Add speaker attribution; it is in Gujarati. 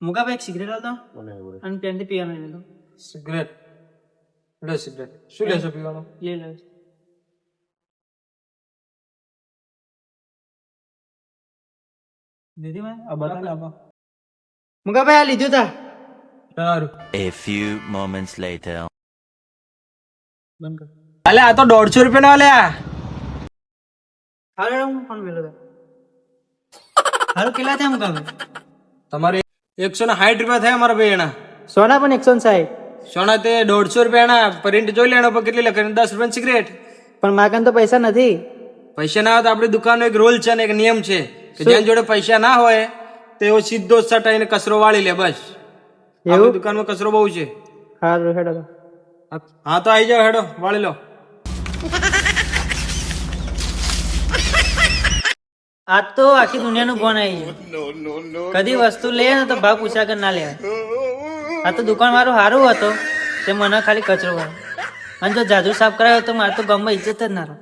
Speaker 1: મુકા ભાઈ એક સિગરેટ આવતો અને પેનથી પીવાનું લીધું.
Speaker 2: સિગરેટ લે સિગરેટ શું લેશો પીવાનું?
Speaker 1: લઈ લે. દીદી મેં આ બતાને આપો. મુકા ભાઈ આ લીધું તા.
Speaker 2: સારું.
Speaker 3: A few moments later.
Speaker 1: બંધ કર.
Speaker 2: અલે આ તો 150 રૂપિયા નો લ્યા.
Speaker 1: હાલો હું ફોન મેલો. હાલો કેટલા થયા મુકા ભાઈ?
Speaker 2: તમારે 160 રૂપિયા થયા મારા ભાઈ એના.
Speaker 1: સોના પણ 160.
Speaker 2: સોના તે 150 રૂપિયા એના પ્રિન્ટ જોઈ લેવાનો પર કેટલી લખે 10 રૂપિયા સિગરેટ.
Speaker 1: પણ માકન તો પૈસા નથી.
Speaker 2: પૈસા ના હોય તો આપણી દુકાનનો એક રૂલ છે ને એક નિયમ છે કે જેની જોડે પૈસા ના હોય તેઓ સીધો સટાઈને કચરો વાળી લે બસ.
Speaker 1: એવું
Speaker 2: દુકાનમાં કચરો બહુ છે.
Speaker 1: હારું હેડો.
Speaker 2: હા તો આવી જાવ હેડો વાળી લો.
Speaker 1: આજ તો આખી દુનિયાનું ફોન આવી ગયું. કદી વસ્તુ લે ને તો ભાવ પૂછ્યા કર ના લેવાય. આ તો દુકાન વાળો સારું હતો તે મને ખાલી કચરો વાળો અને જો જાદુ સાફ કરાયો તો મારે તો ગામમાં ઇજ્જત જ ના રહે.